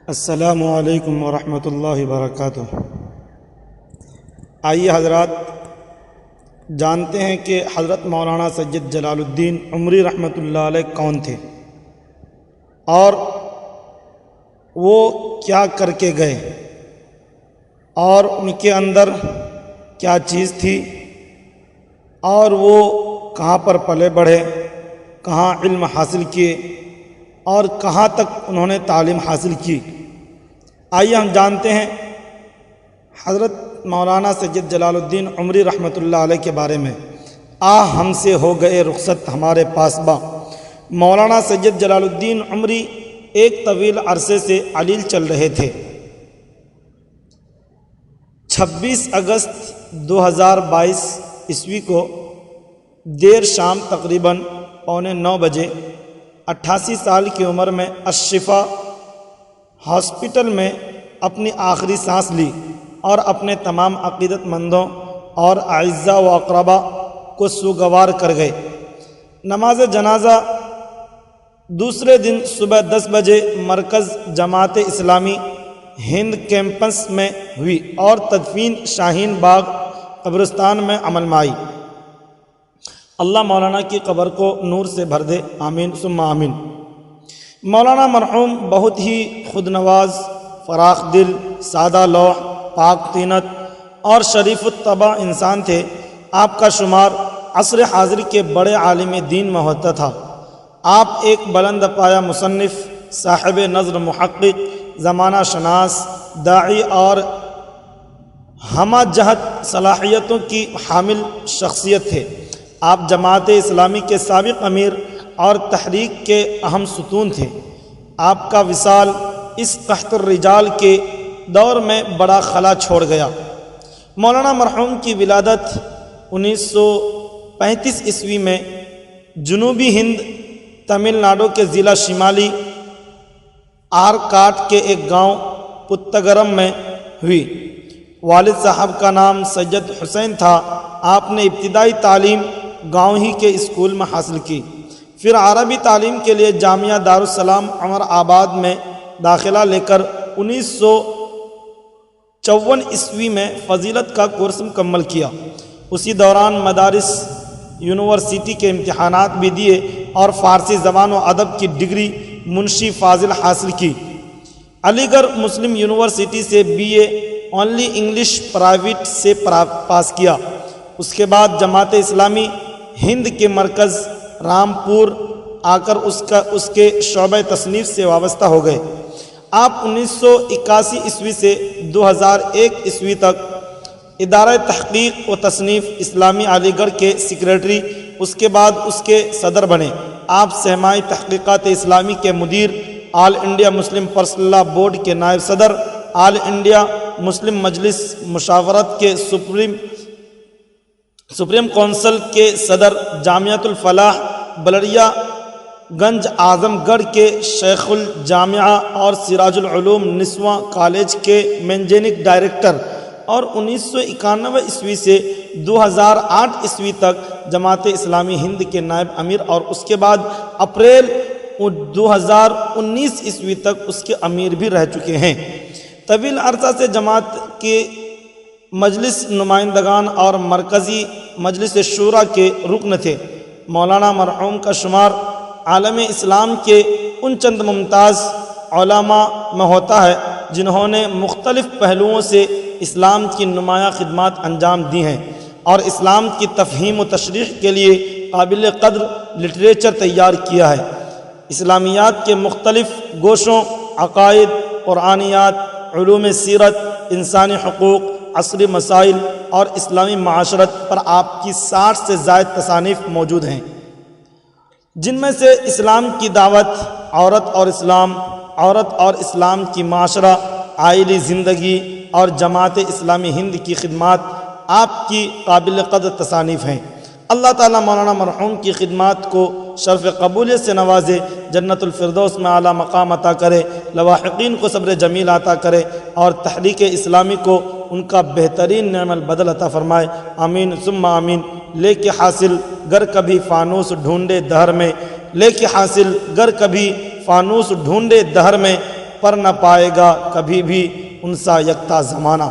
السلام علیکم ورحمۃ اللہ وبرکاتہ۔ آئیے حضرات جانتے ہیں کہ حضرت مولانا سید جلال الدین عمری رحمۃ اللہ علیہ کون تھے اور وہ کیا کر کے گئے اور ان کے اندر کیا چیز تھی اور وہ کہاں پر پلے بڑھے، کہاں علم حاصل کیے اور کہاں تک انہوں نے تعلیم حاصل کی۔ آئیے ہم جانتے ہیں حضرت مولانا سید جلال الدین عمری رحمۃ اللہ علیہ کے بارے میں۔ ہم سے ہو گئے رخصت ہمارے پاسباں۔ مولانا سید جلال الدین عمری ایک طویل عرصے سے علیل چل رہے تھے۔ 26 اگست 2022 عیسوی کو دیر شام تقریباً 8:45 بجے 88 سال کی عمر میں الشفا ہاسپٹل میں اپنی آخری سانس لی اور اپنے تمام عقیدت مندوں اور اعزاء و اقربا کو سوگوار کر گئے۔ نماز جنازہ دوسرے دن صبح 10 بجے مرکز جماعت اسلامی ہند کیمپس میں ہوئی اور تدفین شاہین باغ قبرستان میں عمل میں آئی۔ اللہ مولانا کی قبر کو نور سے بھر دے، آمین ثم آمین۔ مولانا مرحوم بہت ہی خود نواز، فراخ دل، سادہ لوح، پاک طینت اور شریف الطبع انسان تھے۔ آپ کا شمار عصر حاضر کے بڑے عالم دین میں ہوتا تھا۔ آپ ایک بلند پایہ مصنف، صاحب نظر، محقق، زمانہ شناس، داعی اور ہمہ جہت صلاحیتوں کی حامل شخصیت تھے۔ آپ جماعت اسلامی کے سابق امیر اور تحریک کے اہم ستون تھے۔ آپ کا وصال اس قحط الرجال کے دور میں بڑا خلا چھوڑ گیا۔ مولانا مرحوم کی ولادت 1935 عیسوی میں جنوبی ہند تمل ناڈو کے ضلع شمالی آرکاٹ کے ایک گاؤں پتگرم میں ہوئی۔ والد صاحب کا نام سید حسین تھا۔ آپ نے ابتدائی تعلیم گاؤں ہی کے اسکول میں حاصل کی، پھر عربی تعلیم کے لیے جامعہ دارالسلام عمر آباد میں داخلہ لے کر 1954 عیسوی میں فضیلت کا کورس مکمل کیا۔ اسی دوران مدارس یونیورسٹی کے امتحانات بھی دیے اور فارسی زبان و ادب کی ڈگری منشی فاضل حاصل کی۔ علی گڑھ مسلم یونیورسٹی سے BA اونلی انگلش پرائیویٹ سے پاس کیا۔ اس کے بعد جماعت اسلامی ہند کے مرکز رامپور آ کر اس کے شعبہ تصنیف سے وابستہ ہو گئے۔ آپ 1981 عیسوی سے 2001 عیسوی تک ادارہ تحقیق و تصنیف اسلامی علی گڑھ کے سیکریٹری، اس کے بعد اس کے صدر بنے۔ آپ سہمائی تحقیقات اسلامی کے مدیر، all India Muslim personal law board کے نائب صدر، آل انڈیا مسلم مجلس مشاورت کے سپریم کونسل کے صدر، جامعۃ الفلاح بلریا گنج اعظم گڑھ کے شیخ الجامعہ اور سراج العلوم نسواں کالج کے مینیجنگ ڈائریکٹر، اور 1991 عیسوی سے 2008 عیسوی تک جماعت اسلامی ہند کے نائب امیر اور اس کے بعد اپریل 2019 عیسوی تک اس کے امیر بھی رہ چکے ہیں۔ طویل عرصہ سے جماعت کے مجلس نمائندگان اور مرکزی مجلس شورا کے رکن تھے۔ مولانا مرحوم کا شمار عالم اسلام کے ان چند ممتاز علماء میں ہوتا ہے جنہوں نے مختلف پہلوؤں سے اسلام کی نمایاں خدمات انجام دی ہیں اور اسلام کی تفہیم و تشریح کے لیے قابل قدر لٹریچر تیار کیا ہے۔ اسلامیات کے مختلف گوشوں، عقائد، قرآنیات، علوم سیرت، انسانی حقوق، عصری مسائل اور اسلامی معاشرت پر آپ کی 60 سے زائد تصانیف موجود ہیں، جن میں سے اسلام کی دعوت، عورت اور اسلام کی معاشرہ، عائلی زندگی اور جماعت اسلامی ہند کی خدمات آپ کی قابل قدر تصانیف ہیں۔ اللہ تعالیٰ مولانا مرحوم کی خدمات کو شرف قبولیت سے نوازے، جنت الفردوس میں اعلیٰ مقام عطا کرے، لواحقین کو صبر جمیل عطا کرے اور تحریک اسلامی کو ان کا بہترین نعم البدل عطا فرمائے، آمین ثم آمین۔ لے کے حاصل گر کبھی فانوس ڈھونڈے دہر میں، لے کے حاصل گر کبھی فانوس ڈھونڈے دہر میں، پر نہ پائے گا کبھی بھی ان سا یکتا زمانہ۔